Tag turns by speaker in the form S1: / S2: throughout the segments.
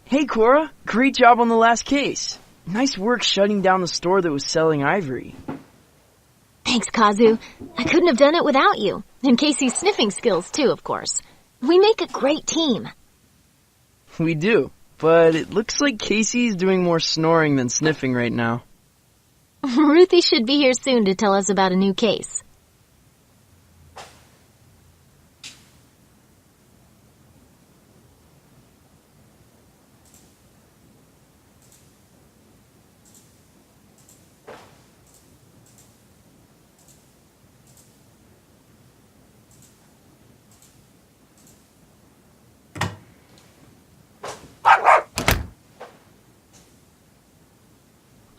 S1: Hey Cora, great job on the last case. Nice work shutting down the store that was selling ivory.
S2: Thanks, Kazu. I couldn't have done it without you. And Casey's sniffing skills too, of course. We make a great team.
S1: We do, but it looks like Casey's doing more snoring than sniffing right now.
S2: Ruthie should be here soon to tell us about a new case.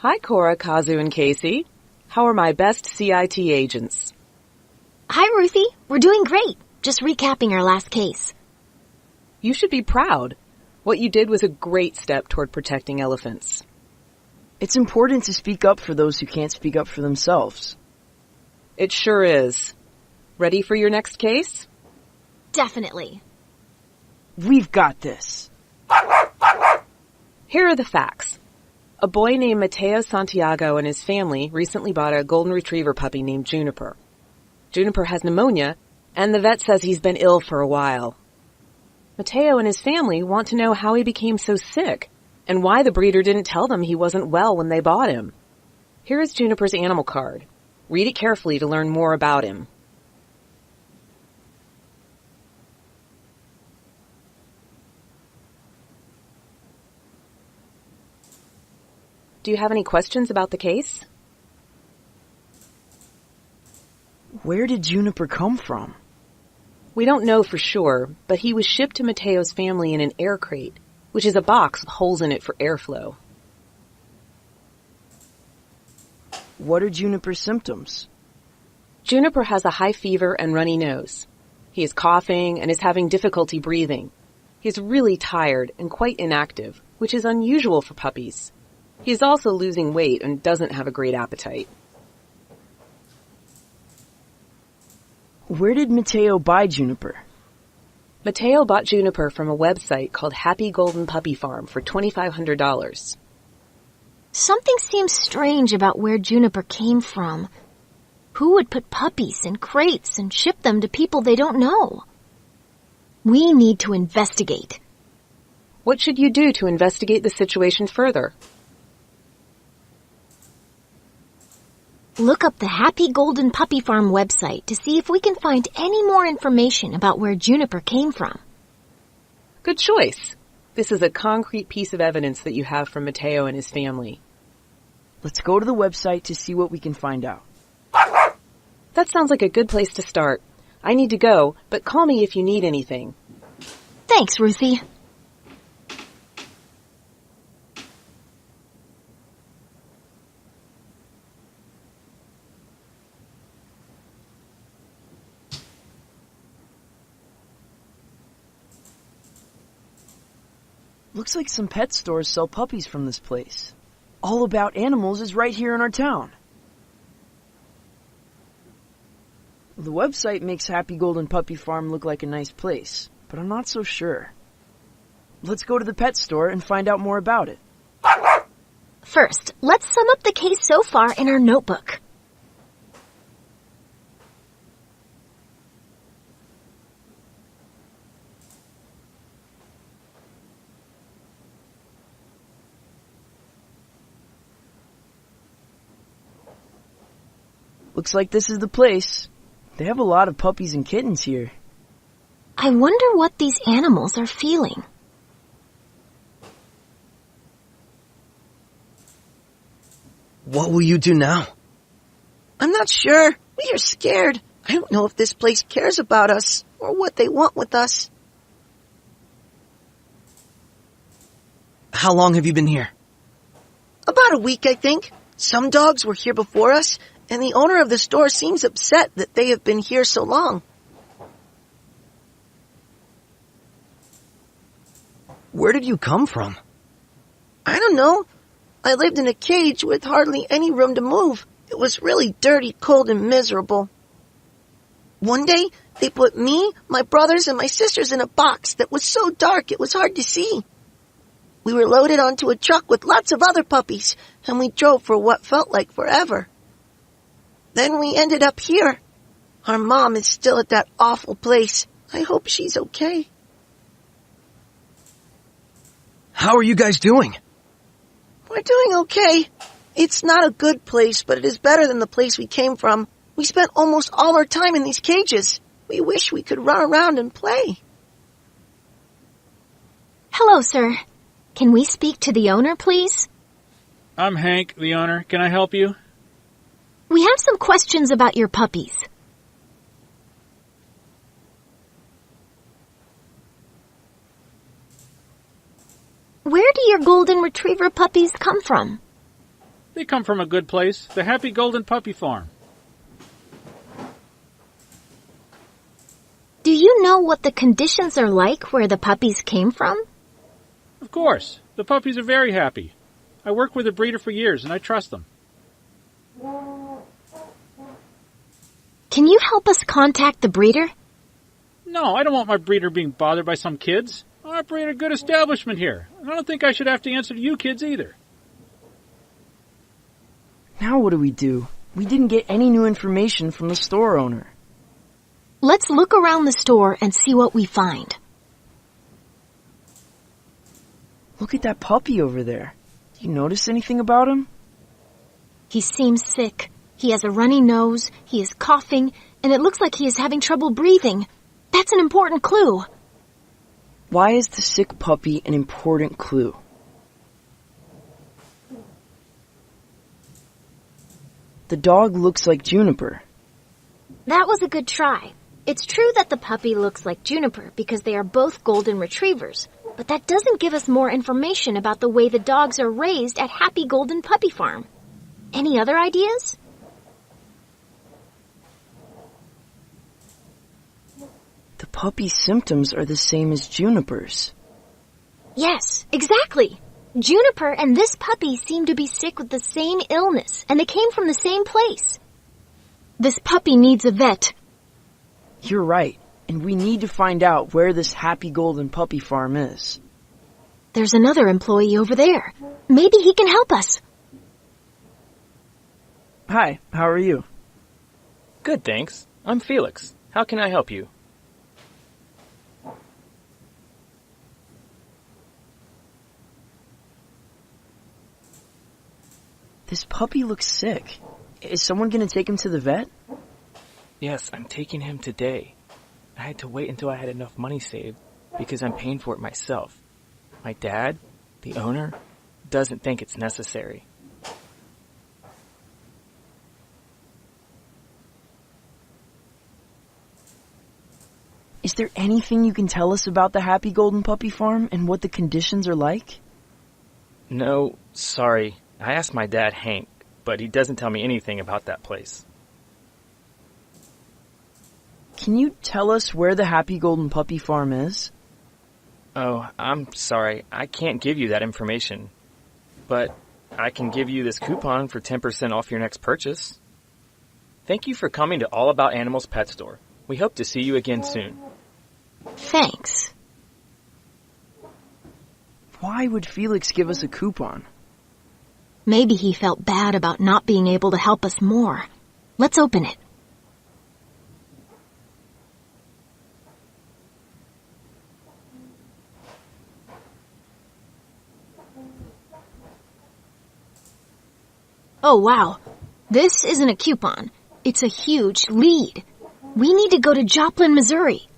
S3: Hi, Cora, Kazu, and Casey. How are my best CIT agents?
S2: Hi, Ruthie. We're doing great. Just recapping our last case.
S3: You should be proud. What you did was a great step toward protecting elephants.
S1: It's important to speak up for those who can't speak up for themselves.
S3: It sure is. Ready for your next case?
S2: Definitely.
S1: We've got this.
S3: Here are the facts. A boy named Mateo Santiago and his family recently bought a golden retriever puppy named Juniper. Juniper has pneumonia, and the vet says he's been ill for a while. Mateo and his family want to know how he became so sick, and why the breeder didn't tell them he wasn't well when they bought him. Here is Juniper's animal card. Read it carefully to learn more about him. Do you have any questions about the case?
S1: Where did Juniper come from?
S3: We don't know for sure, but he was shipped to Mateo's family in an air crate, which is a box with holes in it for airflow.
S1: What are Juniper's symptoms?
S3: Juniper has a high fever and runny nose. He is coughing and is having difficulty breathing. He is really tired and quite inactive, which is unusual for puppies. He is also losing weight and doesn't have a great appetite.
S1: Where did Mateo buy Juniper?
S3: Mateo bought Juniper from a website called Happy Golden Puppy Farm for $2,500.
S2: Something seems strange about where Juniper came from. Who would put puppies in crates and ship them to people they don't know? We need to investigate.
S3: What should you do to investigate the situation further?
S2: Look up the Happy Golden Puppy Farm website to see if we can find any more information about where Juniper came from.
S3: Good choice. This is a concrete piece of evidence that you have from Mateo and his family.
S1: Let's go to the website to see what we can find out.
S3: That sounds like a good place to start. I need to go, but call me if you need anything.
S2: Thanks, Ruthie.
S1: Looks like some pet stores sell puppies from this place. All About Animals is right here in our town. The website makes Happy Golden Puppy Farm look like a nice place, but I'm not so sure. Let's go to the pet store and find out more about it.
S2: First, let's sum up the case so far in our notebook.
S1: Looks like this is the place. They have a lot of puppies and kittens here.
S2: I wonder what these animals are feeling.
S4: What will you do now? I'm not sure. We are scared. I don't know if this place cares about us or what they want with us. How long have you been here? About a week, I think. Some dogs were here before us, and the owner of the store seems upset that they have been here so long. Where did you come from? I don't know. I lived in a cage with hardly any room to move. It was really dirty, cold, and miserable. One day, they put me, my brothers, and my sisters in a box that was so dark it was hard to see. We were loaded onto a truck with lots of other puppies, and we drove for what felt like forever. Then we ended up here. Our mom is still at that awful place. I hope she's okay.
S5: How are you guys doing?
S4: We're doing okay. It's not a good place, but it is better than the place we came from. We spent almost all our time in these cages. We wish we could run around and play.
S2: Hello, sir. Can we speak to the owner, please?
S6: I'm Hank, the owner. Can I help you?
S2: We have some questions about your puppies. Where do your golden retriever puppies come from?
S6: They come from a good place, the Happy Golden Puppy Farm.
S2: Do you know what the conditions are like where the puppies came from?
S6: Of course. The puppies are very happy. I worked with a breeder for years, and I trust them.
S2: Can you help us contact the breeder?
S6: No, I don't want my breeder being bothered by some kids. I operate a good establishment here. I don't think I should have to answer to you kids either.
S1: Now what do? We didn't get any new information from the store owner.
S2: Let's look around the store and see what we find.
S1: Look at that puppy over there. Do you notice anything about him?
S2: He seems sick. He has a runny nose, he is coughing, and it looks like he is having trouble breathing. That's an important clue.
S1: Why is the sick puppy an important clue? The dog looks like Juniper.
S2: That was a good try. It's true that the puppy looks like Juniper because they are both golden retrievers, but that doesn't give us more information about the way the dogs are raised at Happy Golden Puppy Farm. Any other ideas?
S1: The puppy's symptoms are the same as Juniper's.
S2: Yes, exactly. Juniper and this puppy seem to be sick with the same illness, and they came from the same place. This puppy needs a vet.
S1: You're right, and we need to find out where this Happy Golden Puppy Farm is.
S2: There's another employee over there. Maybe he can help us.
S1: Hi, how are you?
S7: Good, thanks. I'm Felix. How can I help you?
S1: This puppy looks sick. Is someone going to take him to the vet?
S7: Yes, I'm taking him today. I had to wait until I had enough money saved because I'm paying for it myself. My dad, the owner, doesn't think it's necessary.
S1: Is there anything you can tell us about the Happy Golden Puppy Farm and what the conditions are like?
S7: No, sorry. I asked my dad, Hank, but he doesn't tell me anything about that place.
S1: Can you tell us where the Happy Golden Puppy Farm is?
S7: Oh, I'm sorry. I can't give you that information. But I can give you this coupon for 10% off your next purchase. Thank you for coming to All About Animals Pet Store. We hope to see you again soon.
S2: Thanks.
S1: Why would Felix give us a coupon?
S2: Maybe he felt bad about not being able to help us more. Let's open it. Oh, wow. This isn't a coupon. It's a huge lead. We need to go to Joplin, Missouri.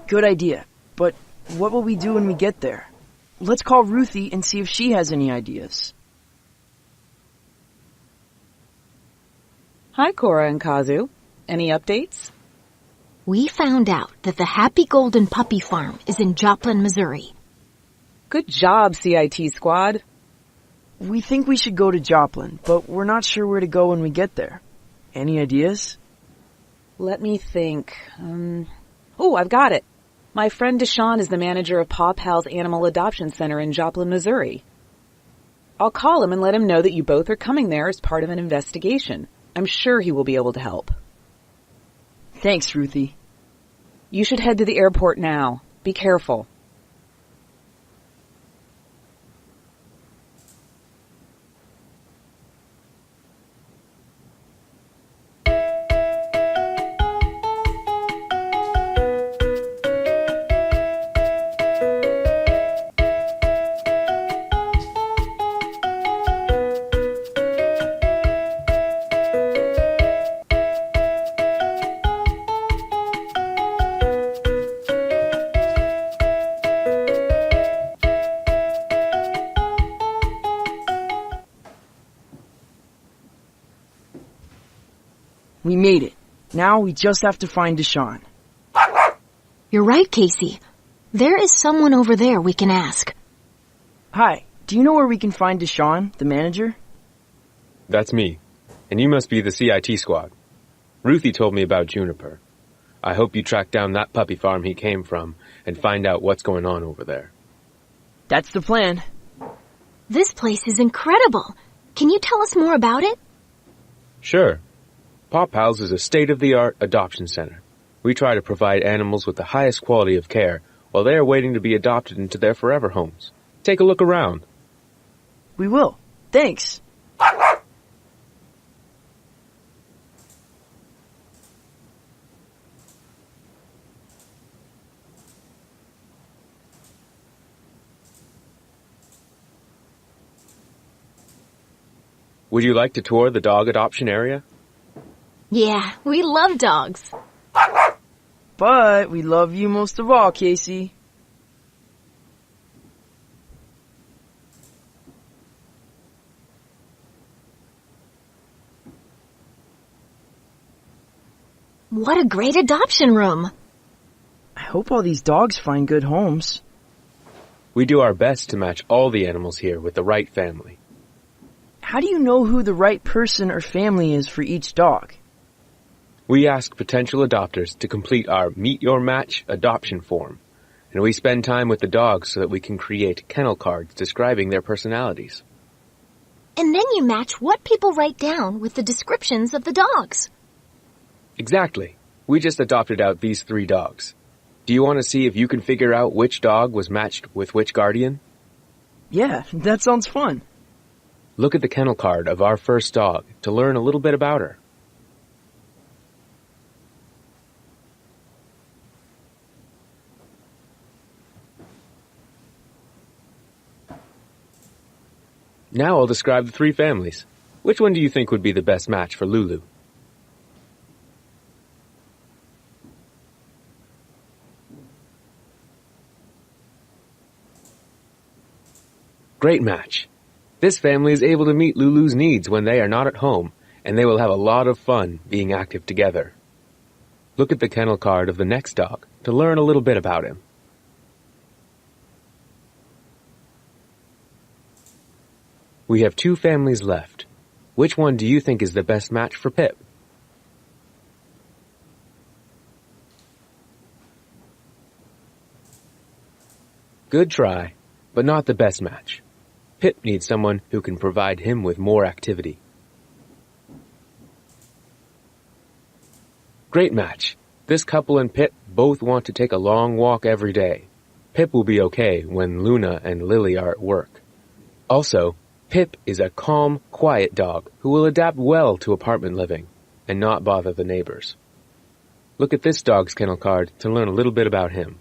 S1: Good idea. But what will we do when we get there? Let's call Ruthie and see if she has any ideas.
S3: Hi, Cora and Kazu. Any updates?
S2: We found out that the Happy Golden Puppy Farm is in Joplin, Missouri.
S3: Good job, CIT squad.
S1: We think we should go to Joplin, but we're not sure where to go when we get there. Any ideas?
S3: Let me think. Oh, I've got it. My friend Deshawn is the manager of Paw Pal's Animal Adoption Center in Joplin, Missouri. I'll call him and let him know that you both are coming there as part of an investigation. I'm sure he will be able to help.
S1: Thanks, Ruthie.
S3: You should head to the airport now. Be careful.
S1: We made it. Now we just have to find Deshawn.
S2: You're right, Casey. There is someone over there we can ask.
S1: Hi, do you know where we can find Deshawn, the manager?
S8: That's me. And you must be the CIT squad. Ruthie told me about Juniper. I hope you track down that puppy farm he came from and find out what's going on over there.
S1: That's the plan.
S2: This place is incredible. Can you tell us more about it?
S8: Sure. Paw Pals is a state-of-the-art adoption center. We try to provide animals with the highest quality of care while they are waiting to be adopted into their forever homes. Take a look around.
S1: We will. Thanks.
S8: Would you like to tour the dog adoption area?
S2: Yeah, we love dogs.
S1: But we love you most of all, Casey.
S2: What a great adoption room.
S1: I hope all these dogs find good homes.
S8: We do our best to match all the animals here with the right family.
S1: How do you know who the right person or family is for each dog?
S8: We ask potential adopters to complete our Meet Your Match adoption form, and we spend time with the dogs so that we can create kennel cards describing their personalities.
S2: And then you match what people write down with the descriptions of the dogs.
S8: Exactly. We just adopted out these 3 dogs. Do you want to see if you can figure out which dog was matched with which guardian?
S1: Yeah, that sounds fun.
S8: Look at the kennel card of our first dog to learn a little bit about her. Now I'll describe the 3 families. Which one do you think would be the best match for Lulu? Great match. This family is able to meet Lulu's needs when they are not at home, and they will have a lot of fun being active together. Look at the kennel card of the next dog to learn a little bit about him. We have 2 families left. Which one do you think is the best match for Pip? Good try, but not the best match. Pip needs someone who can provide him with more activity. Great match. This couple and Pip both want to take a long walk every day. Pip will be okay when Luna and Lily are at work. Also, Pip is a calm, quiet dog who will adapt well to apartment living and not bother the neighbors. Look at this dog's kennel card to learn a little bit about him.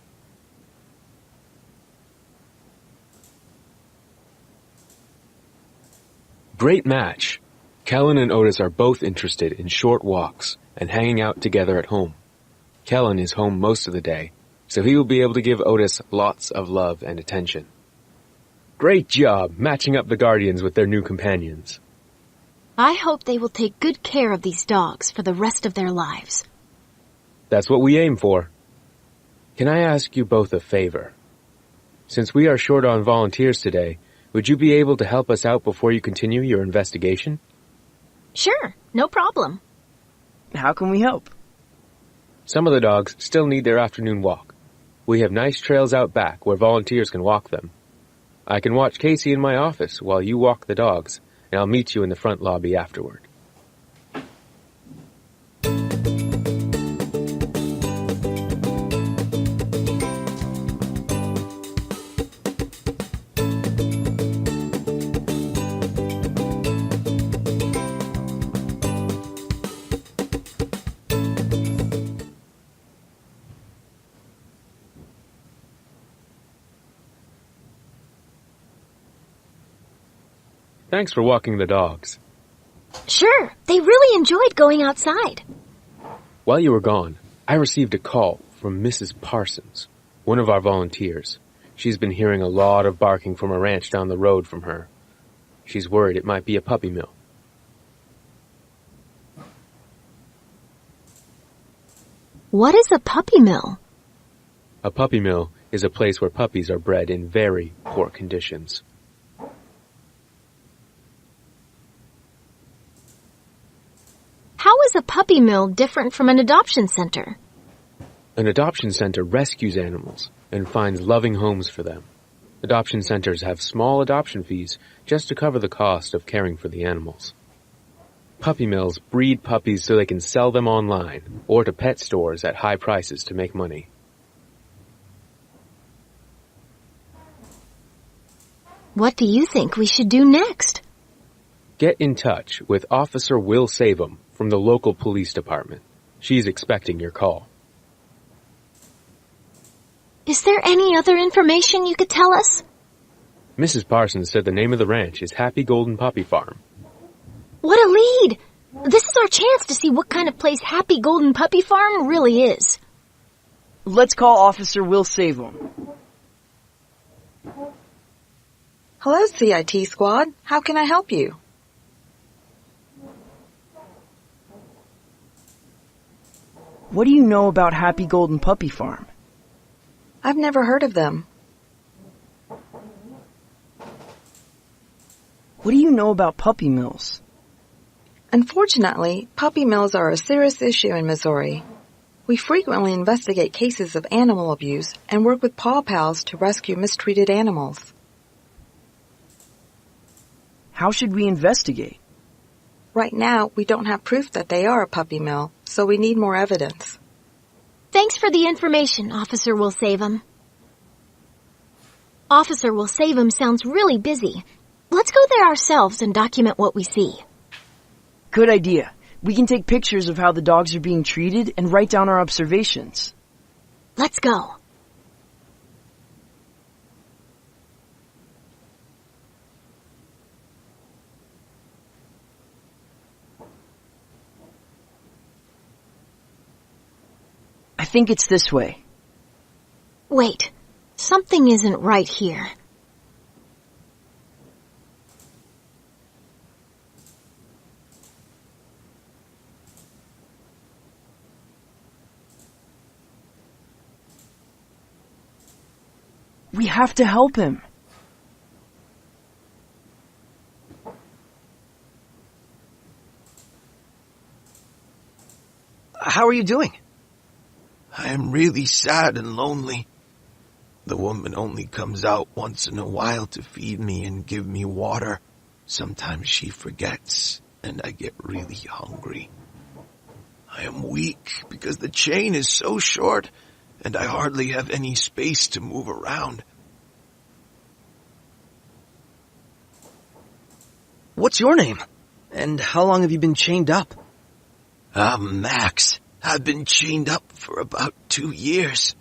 S8: Great match. Kellen and Otis are both interested in short walks and hanging out together at home. Kellen is home most of the day, so he will be able to give Otis lots of love and attention. Great job matching up the guardians with their new companions.
S2: I hope they will take good care of these dogs for the rest of their lives.
S8: That's what we aim for. Can I ask you both a favor? Since we are short on volunteers today, would you be able to help us out before you continue your investigation?
S2: Sure, no problem.
S1: How can we help?
S8: Some of the dogs still need their afternoon walk. We have nice trails out back where volunteers can walk them. I can watch Casey in my office while you walk the dogs, and I'll meet you in the front lobby afterward. Thanks for walking the dogs.
S2: Sure, they really enjoyed going outside.
S8: While you were gone, I received a call from Mrs. Parsons, one of our volunteers. She's been hearing a lot of barking from a ranch down the road from her. She's worried it might be a puppy mill.
S2: What is a puppy mill?
S8: A puppy mill is a place where puppies are bred in very poor conditions.
S2: How is a puppy mill different from an adoption center?
S8: An adoption center rescues animals and finds loving homes for them. Adoption centers have small adoption fees just to cover the cost of caring for the animals. Puppy mills breed puppies so they can sell them online or to pet stores at high prices to make money.
S2: What do you think we should do next?
S8: Get in touch with Officer Will Savem from the local police department. She's expecting your call.
S2: Is there any other information you could tell us?
S8: Mrs. Parsons said the name of the ranch is Happy Golden Puppy Farm.
S2: What a lead! This is our chance to see what kind of place Happy Golden Puppy Farm really is.
S1: Let's call Officer Will Savem.
S9: Hello, CIT Squad. How can I help you?
S1: What do you know about Happy Golden Puppy Farm?
S9: I've never heard of them.
S1: What do you know about puppy mills?
S9: Unfortunately, puppy mills are a serious issue in Missouri. We frequently investigate cases of animal abuse and work with Paw Pals to rescue mistreated animals.
S1: How should we investigate?
S9: Right now, we don't have proof that they are a puppy mill, so we need more evidence.
S2: Thanks for the information, Officer Will Savem. Officer Will Savem sounds really busy. Let's go there ourselves and document what we see.
S1: Good idea. We can take pictures of how the dogs are being treated and write down our observations.
S2: Let's go.
S1: I think it's this way.
S2: Wait, something isn't right here.
S1: We have to help him.
S5: How are you doing?
S10: I am really sad and lonely. The woman only comes out once in a while to feed me and give me water. Sometimes she forgets, and I get really hungry. I am weak because the chain is so short, and I hardly have any space to move around.
S5: What's your name? And how long have you been chained up?
S10: I'm Max. I've been chained up for about 2 years.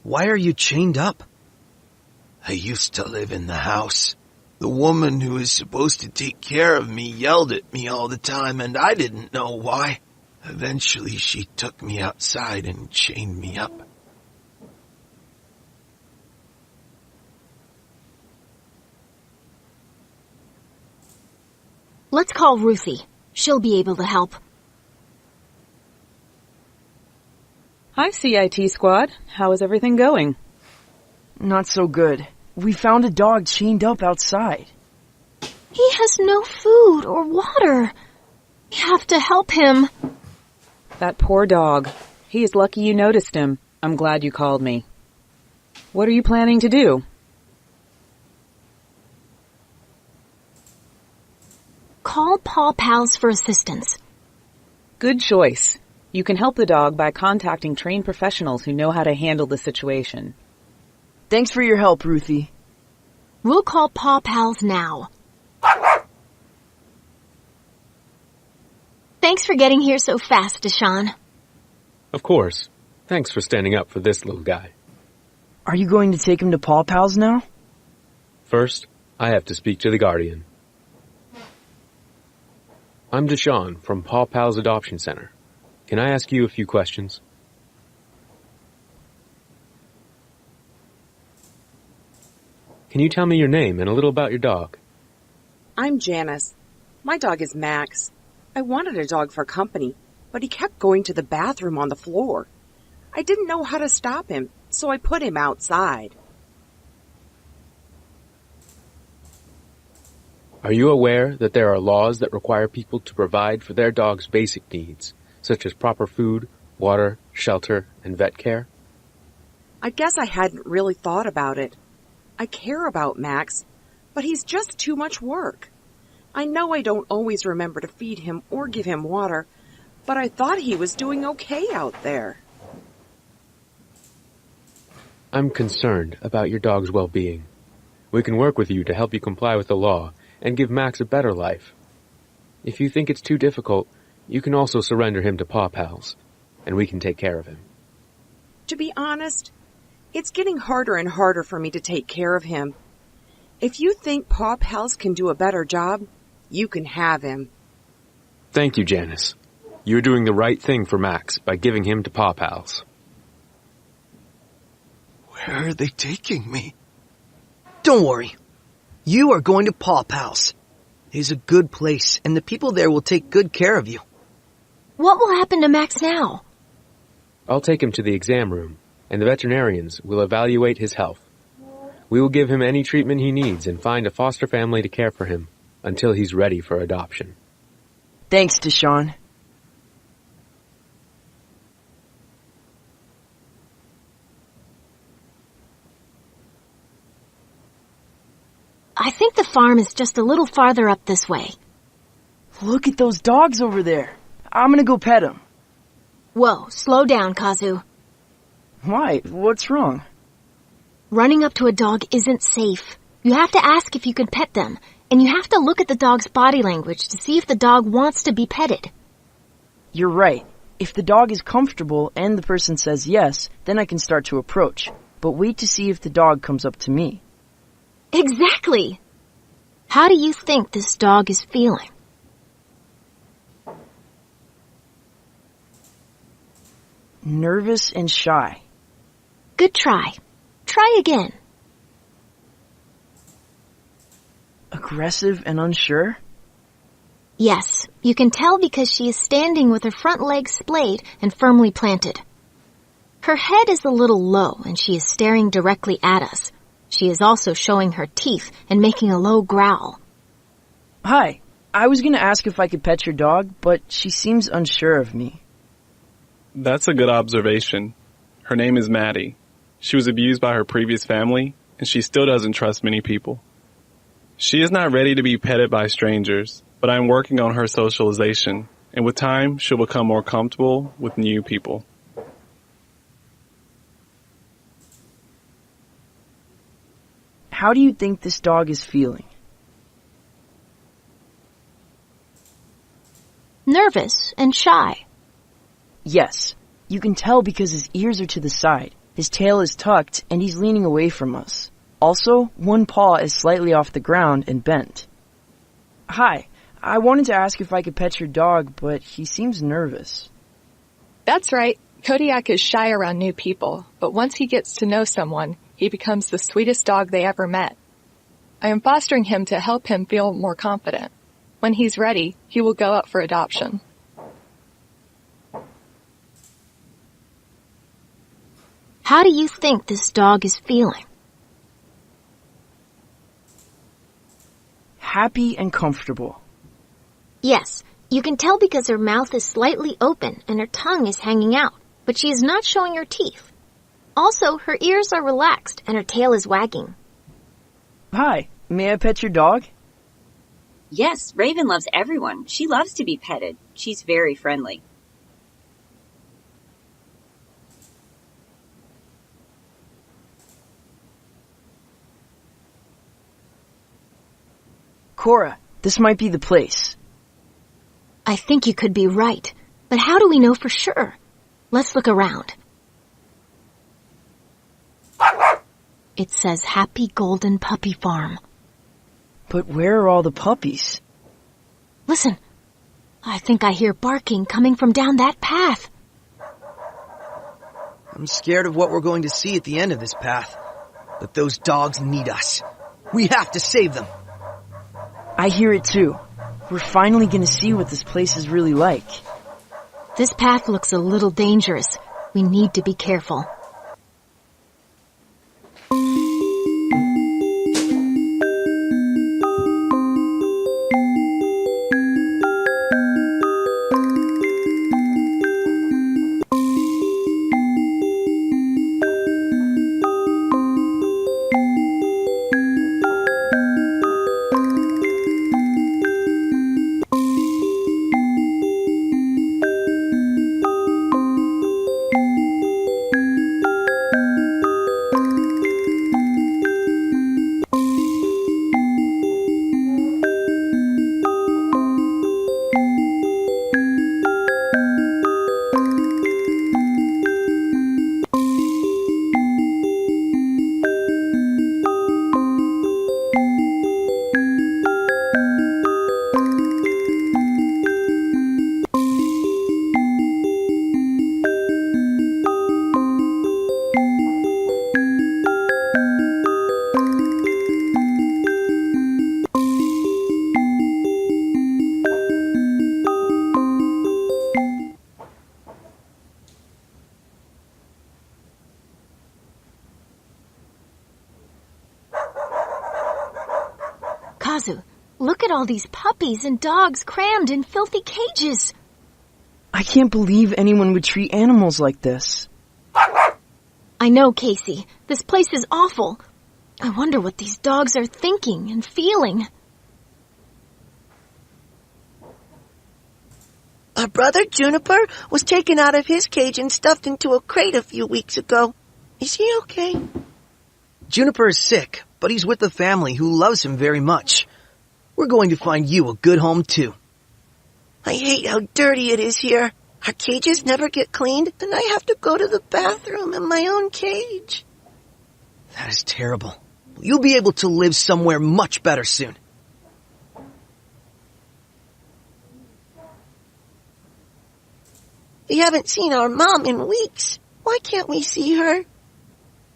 S5: Why are you chained up?
S10: I used to live in the house. The woman who is supposed to take care of me yelled at me all the time, and I didn't know why. Eventually, she took me outside and chained me up.
S2: Let's call Ruthie. She'll be able to help.
S3: Hi, CIT Squad. How is everything going?
S1: Not so good. We found a dog chained up outside.
S2: He has no food or water. We have to help him.
S3: That poor dog. He is lucky you noticed him. I'm glad you called me. What are you planning to do?
S2: Call Paw Pals for assistance.
S3: Good choice. You can help the dog by contacting trained professionals who know how to handle the situation.
S1: Thanks for your help, Ruthie.
S2: We'll call Paw Pals now. Thanks for getting here so fast, Deshaun.
S8: Of course. Thanks for standing up for this little guy.
S1: Are you going to take him to Paw Pals now?
S8: First, I have to speak to the guardian. I'm Deshaun from Paw Pals Adoption Center. Can I ask you a few questions? Can you tell me your name and a little about your dog?
S11: I'm Janice. My dog is Max. I wanted a dog for company, but he kept going to the bathroom on the floor. I didn't know how to stop him, so I put him outside.
S8: Are you aware that there are laws that require people to provide for their dog's basic needs, such as proper food, water, shelter, and vet care?
S11: I guess I hadn't really thought about it. I care about Max, but he's just too much work. I know I don't always remember to feed him or give him water, but I thought he was doing okay out there.
S8: I'm concerned about your dog's well-being. We can work with you to help you comply with the law and give Max a better life. If you think it's too difficult, you can also surrender him to Paw Pals, and we can take care of him.
S11: To be honest, it's getting harder and harder for me to take care of him. If you think Paw Pals can do a better job, you can have him.
S8: Thank you, Janice. You're doing the right thing for Max by giving him to Paw Pals.
S10: Where are they taking me?
S5: Don't worry. You are going to Paw Pals. It is a good place, and the people there will take good care of you.
S2: What will happen to Max now?
S8: I'll take him to the exam room, and the veterinarians will evaluate his health. We will give him any treatment he needs and find a foster family to care for him until he's ready for adoption.
S1: Thanks, Deshaun.
S2: I think the farm is just a little farther up this way.
S1: Look at those dogs over there. I'm gonna go pet them.
S2: Whoa, slow down, Kazu.
S1: Why? What's wrong?
S2: Running up to a dog isn't safe. You have to ask if you can pet them, and you have to look at the dog's body language to see if the dog wants to be petted.
S1: You're right. If the dog is comfortable and the person says yes, then I can start to approach. But wait to see if the dog comes up to me.
S2: Exactly! How do you think this dog is feeling?
S1: Nervous and shy.
S2: Good try. Try again.
S1: Aggressive and unsure?
S2: Yes, you can tell because she is standing with her front legs splayed and firmly planted. Her head is a little low and she is staring directly at us. She is also showing her teeth and making a low growl.
S1: Hi, I was gonna ask if I could pet your dog, but she seems unsure of me.
S12: That's a good observation. Her name is Maddie. She was abused by her previous family, and she still doesn't trust many people. She is not ready to be petted by strangers, but I'm working on her socialization, and with time, she'll become more comfortable with new people.
S1: How do you think this dog is feeling?
S2: Nervous and shy.
S1: Yes, you can tell because his ears are to the side, his tail is tucked, and he's leaning away from us. Also, one paw is slightly off the ground and bent. Hi, I wanted to ask if I could pet your dog, but he seems nervous.
S13: That's right. Kodiak is shy around new people, but once he gets to know someone, he becomes the sweetest dog they ever met. I am fostering him to help him feel more confident. When he's ready, he will go up for adoption.
S2: How do you think this dog is feeling?
S1: Happy and comfortable.
S2: Yes, you can tell because her mouth is slightly open and her tongue is hanging out, but she is not showing her teeth. Also, her ears are relaxed and her tail is wagging.
S1: Hi, may I pet your dog?
S14: Yes, Raven loves everyone. She loves to be petted. She's very friendly.
S1: Cora, this might be the place.
S2: I think you could be right, but how do we know for sure? Let's look around. It says Happy Golden Puppy Farm.
S1: But where are all the puppies?
S2: Listen, I think I hear barking coming from down that path.
S5: I'm scared of what we're going to see at the end of this path. But those dogs need us. We have to save them.
S1: I hear it too. We're finally gonna see what this place is really like.
S2: This path looks a little dangerous. We need to be careful. Kazu, look at all these puppies and dogs crammed in filthy cages.
S1: I can't believe anyone would treat animals like this.
S2: I know, Casey. This place is awful. I wonder what these dogs are thinking and feeling.
S4: Our brother Juniper was taken out of his cage and stuffed into a crate a few weeks ago. Is he okay?
S5: Juniper is sick, but he's with the family who loves him very much. We're going to find you a good home, too.
S4: I hate how dirty it is here. Our cages never get cleaned, and I have to go to the bathroom in my own cage.
S5: That is terrible. You'll be able to live somewhere much better soon.
S4: We haven't seen our mom in weeks. Why can't we see her?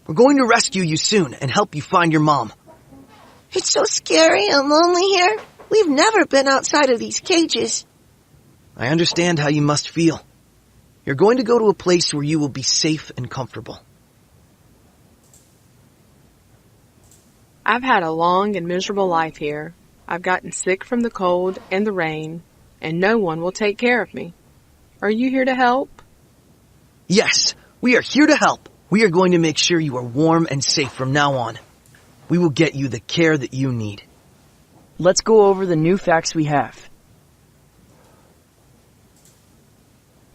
S5: We're going to rescue you soon and help you find your mom.
S4: It's so scary and lonely here. We've never been outside of these cages.
S5: I understand how you must feel. You're going to go to a place where you will be safe and comfortable.
S11: I've had a long and miserable life here. I've gotten sick from the cold and the rain, and no one will take care of me. Are you here to help?
S5: Yes, we are here to help. We are going to make sure you are warm and safe from now on. We will get you the care that you need.
S1: Let's go over the new facts we have.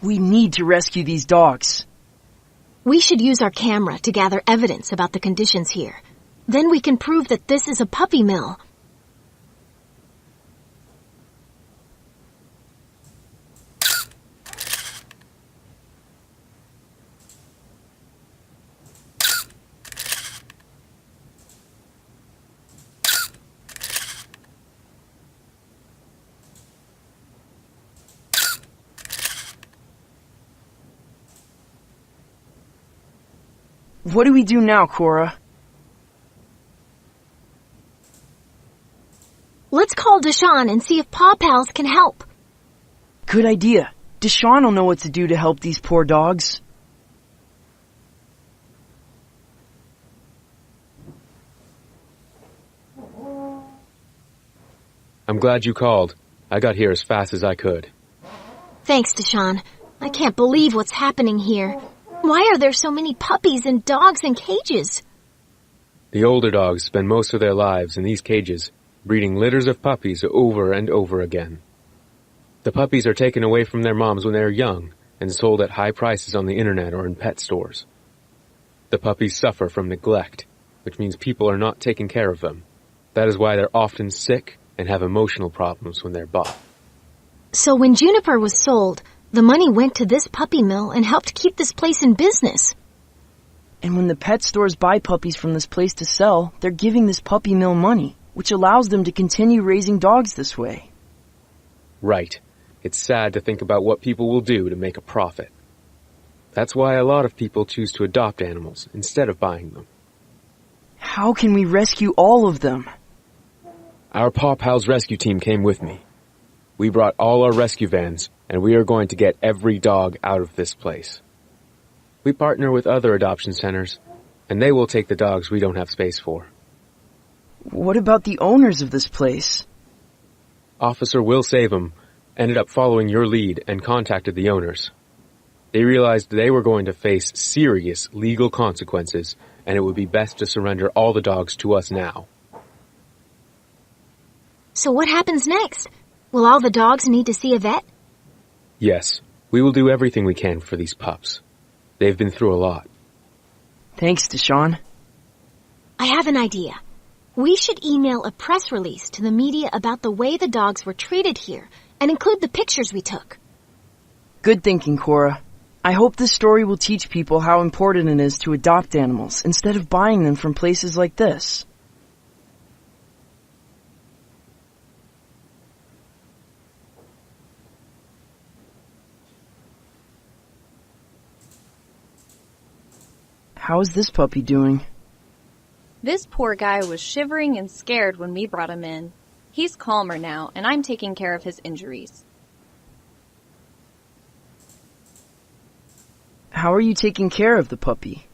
S1: We need to rescue these dogs.
S2: We should use our camera to gather evidence about the conditions here. Then we can prove that this is a puppy mill.
S1: What do we do now, Cora?
S2: Let's call Deshawn and see if Paw Pals can help.
S1: Good idea. Deshawn will know what to do to help these poor dogs.
S8: I'm glad you called. I got here as fast as I could.
S2: Thanks, Deshawn. I can't believe what's happening here. Why are there so many puppies and dogs in cages?
S8: The older dogs spend most of their lives in these cages, breeding litters of puppies over and over again. The puppies are taken away from their moms when they are young and sold at high prices on the internet or in pet stores. The puppies suffer from neglect, which means people are not taking care of them. That is why they're often sick and have emotional problems when they're bought.
S2: So when Juniper was sold, the money went to this puppy mill and helped keep this place in business.
S1: And when the pet stores buy puppies from this place to sell, they're giving this puppy mill money, which allows them to continue raising dogs this way.
S8: Right. It's sad to think about what people will do to make a profit. That's why a lot of people choose to adopt animals instead of buying them.
S1: How can we rescue all of them?
S8: Our Paw Pals rescue team came with me. We brought all our rescue vans, and we are going to get every dog out of this place. We partner with other adoption centers, and they will take the dogs we don't have space for.
S1: What about the owners of this place?
S8: Officer Will Savem ended up following your lead and contacted the owners. They realized they were going to face serious legal consequences, and it would be best to surrender all the dogs to us now.
S2: So what happens next? Will all the dogs need to see a vet?
S8: Yes, we will do everything we can for these pups. They've been through a lot.
S1: Thanks, Deshawn.
S2: I have an idea. We should email a press release to the media about the way the dogs were treated here and include the pictures we took.
S1: Good thinking, Cora. I hope this story will teach people how important it is to adopt animals instead of buying them from places like this. How is this puppy doing?
S15: This poor guy was shivering and scared when we brought him in. He's calmer now, and I'm taking care of his injuries.
S1: How are you taking care of the puppy?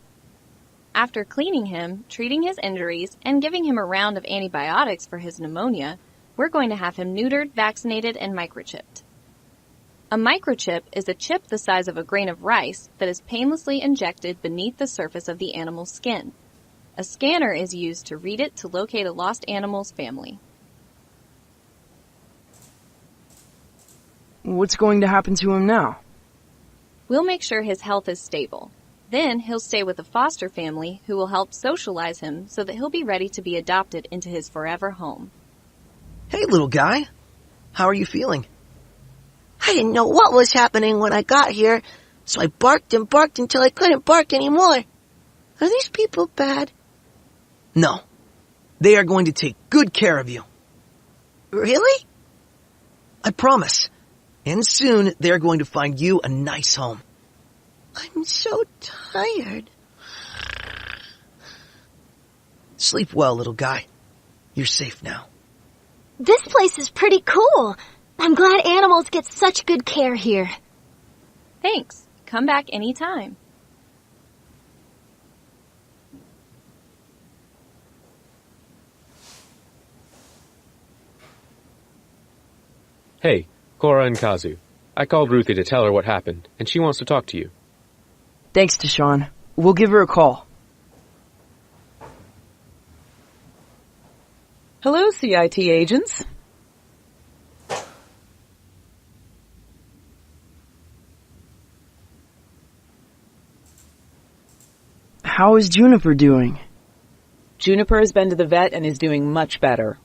S15: After cleaning him, treating his injuries, and giving him a round of antibiotics for his pneumonia, we're going to have him neutered, vaccinated, and microchipped. A microchip is a chip the size of a grain of rice that is painlessly injected beneath the surface of the animal's skin. A scanner is used to read it to locate a lost animal's family.
S1: What's going to happen to him now?
S15: We'll make sure his health is stable. Then he'll stay with a foster family who will help socialize him so that he'll be ready to be adopted into his forever home.
S4: Hey, little guy. How are you feeling? I didn't know what was happening when I got here, so I barked and barked until I couldn't bark anymore. Are these people bad?
S5: No. They are going to take good care of you.
S4: Really?
S5: I promise. And soon they're going to find you a nice home.
S4: I'm so tired.
S5: Sleep well, little guy. You're safe now.
S2: This place is pretty cool. I'm glad animals get such good care here.
S15: Thanks. Come back anytime.
S8: Hey, Cora and Kazu. I called Ruthie to tell her what happened, and she wants to talk to you.
S1: Thanks, Deshawn. We'll give her a call.
S3: Hello, CIT agents.
S1: How is Juniper doing?
S3: Juniper has been to the vet and is doing much better.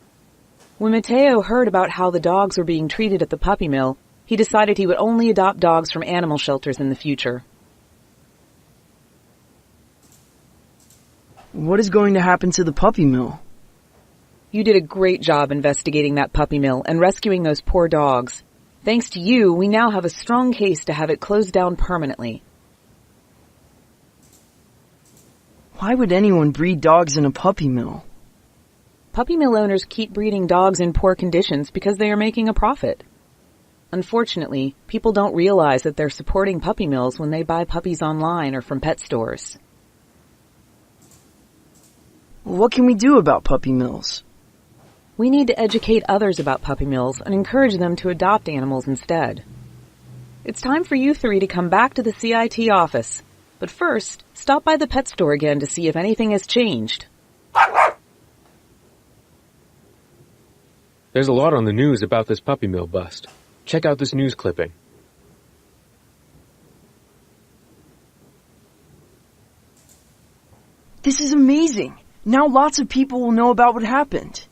S3: When Mateo heard about how the dogs were being treated at the puppy mill, he decided he would only adopt dogs from animal shelters in the future.
S1: What is going to happen to the puppy mill?
S3: You did a great job investigating that puppy mill and rescuing those poor dogs. Thanks to you, we now have a strong case to have it closed down permanently.
S1: Why would anyone breed dogs in a puppy mill?
S3: Puppy mill owners keep breeding dogs in poor conditions because they are making a profit. Unfortunately, people don't realize that they're supporting puppy mills when they buy puppies online or from pet stores.
S1: What can we do about puppy mills?
S3: We need to educate others about puppy mills and encourage them to adopt animals instead. It's time for you three to come back to the CIT office. But first, stop by the pet store again to see if anything has changed.
S8: There's a lot on the news about this puppy mill bust. Check out this news clipping.
S1: This is amazing. Now lots of people will know about what happened.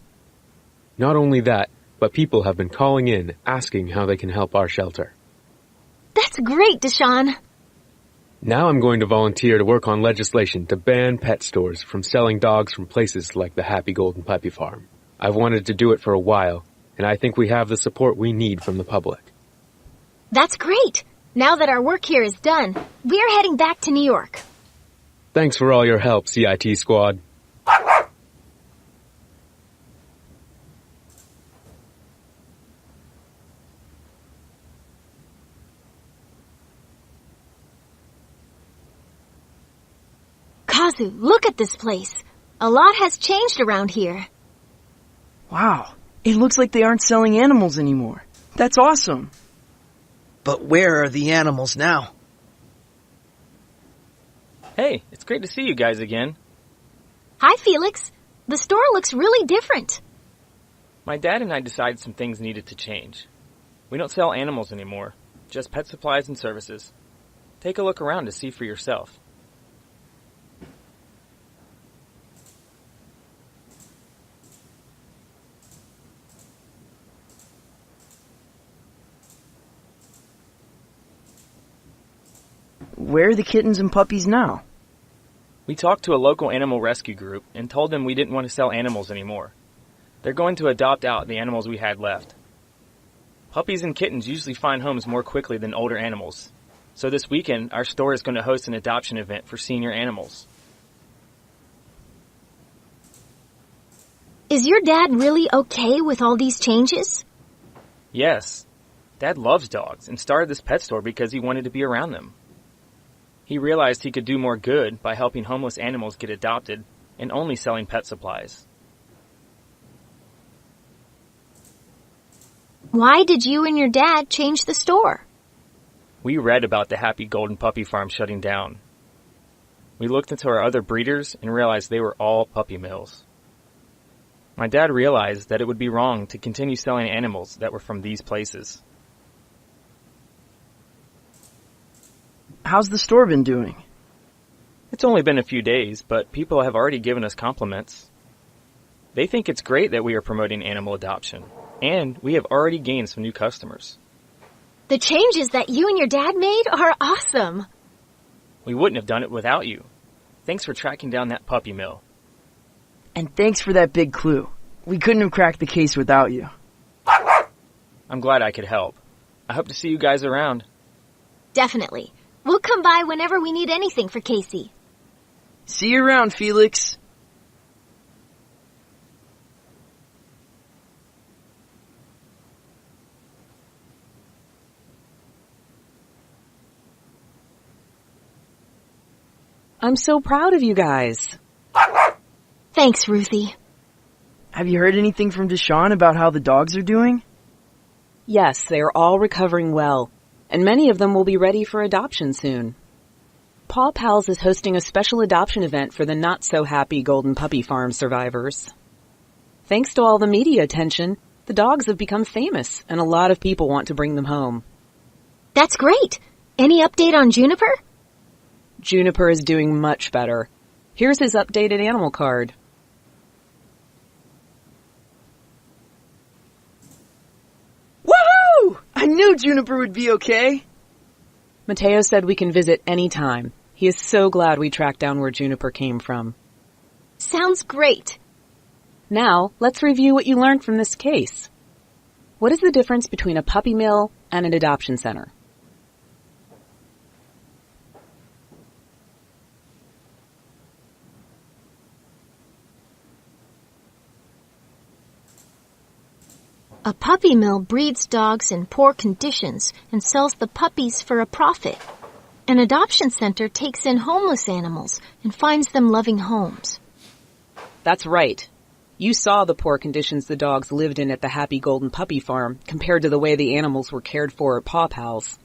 S8: Not only that, but people have been calling in, asking how they can help our shelter.
S2: That's great, Deshawn.
S8: Now I'm going to volunteer to work on legislation to ban pet stores from selling dogs from places like the Happy Golden Puppy Farm. I've wanted to do it for a while, and I think we have the support we need from the public.
S2: That's great. Now that our work here is done, we're heading back to New York.
S8: Thanks for all your help, CIT squad.
S2: Matsu, look at this place. A lot has changed around here.
S1: Wow, it looks like they aren't selling animals anymore. That's awesome.
S5: But where are the animals now?
S7: Hey, it's great to see you guys again.
S2: Hi, Felix. The store looks really different.
S7: My dad and I decided some things needed to change. We don't sell animals anymore, just pet supplies and services. Take a look around to see for yourself.
S1: Where are the kittens and puppies now?
S7: We talked to a local animal rescue group and told them we didn't want to sell animals anymore. They're going to adopt out the animals we had left. Puppies and kittens usually find homes more quickly than older animals. So this weekend, our store is going to host an adoption event for senior animals.
S2: Is your dad really okay with all these changes?
S7: Yes. Dad loves dogs and started this pet store because he wanted to be around them. He realized he could do more good by helping homeless animals get adopted and only selling pet supplies.
S2: Why did you and your dad change the store?
S7: We read about the Happy Golden Puppy Farm shutting down. We looked into our other breeders and realized they were all puppy mills. My dad realized that it would be wrong to continue selling animals that were from these places.
S1: How's the store been doing?
S7: It's only been a few days, but people have already given us compliments. They think it's great that we are promoting animal adoption, and we have already gained some new customers.
S2: The changes that you and your dad made are awesome.
S7: We wouldn't have done it without you. Thanks for tracking down that puppy mill.
S1: And thanks for that big clue. We couldn't have cracked the case without you.
S7: I'm glad I could help. I hope to see you guys around.
S2: Definitely. We'll come by whenever we need anything for Casey.
S1: See you around, Felix.
S3: I'm so proud of you guys.
S2: Thanks, Ruthie.
S1: Have you heard anything from Deshawn about how the dogs are doing?
S3: Yes, they are all recovering well, and many of them will be ready for adoption soon. Paw Pals is hosting a special adoption event for the not-so-happy Golden Puppy Farm survivors. Thanks to all the media attention, the dogs have become famous, and a lot of people want to bring them home.
S2: That's great. Any update on Juniper?
S3: Juniper is doing much better. Here's his updated animal card.
S1: Woohoo! I knew Juniper would be okay.
S3: Mateo said we can visit any time. He is so glad we tracked down where Juniper came from.
S2: Sounds great.
S3: Now, let's review what you learned from this case. What is the difference between a puppy mill and an adoption center?
S2: A puppy mill breeds dogs in poor conditions and sells the puppies for a profit. An adoption center takes in homeless animals and finds them loving homes.
S3: That's right. You saw the poor conditions the dogs lived in at the Happy Golden Puppy Farm compared to the way the animals were cared for at Paw Pals.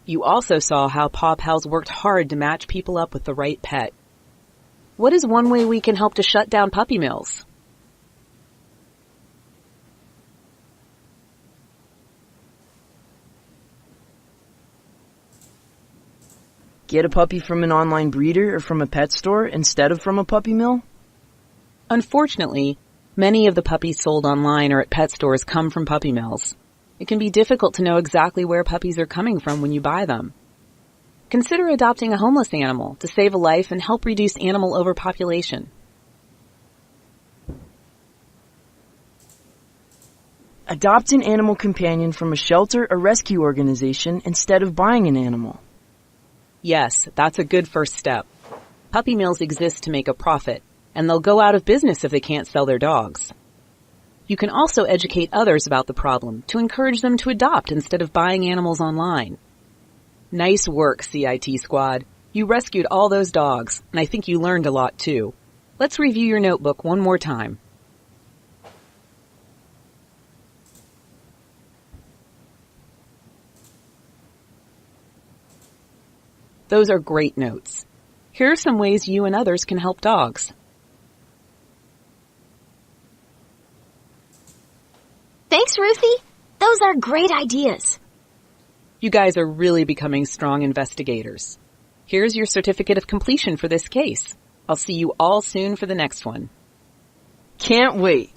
S3: You also saw how Paw Pals worked hard to match people up with the right pet. What is one way we can help to shut down puppy mills?
S1: Get a puppy from an online breeder or from a pet store instead of from a puppy mill?
S3: Unfortunately, many of the puppies sold online or at pet stores come from puppy mills. It can be difficult to know exactly where puppies are coming from when you buy them. Consider adopting a homeless animal to save a life and help reduce animal overpopulation.
S1: Adopt an animal companion from a shelter or rescue organization instead of buying an animal.
S3: Yes, that's a good first step. Puppy mills exist to make a profit, and they'll go out of business if they can't sell their dogs. You can also educate others about the problem to encourage them to adopt instead of buying animals online. Nice work, CIT Squad. You rescued all those dogs, and I think you learned a lot too. Let's review your notebook one more time. Those are great notes. Here are some ways you and others can help dogs.
S2: Thanks, Ruthie. Those are great ideas.
S3: You guys are really becoming strong investigators. Here's your certificate of completion for this case. I'll see you all soon for the next one.
S1: Can't wait.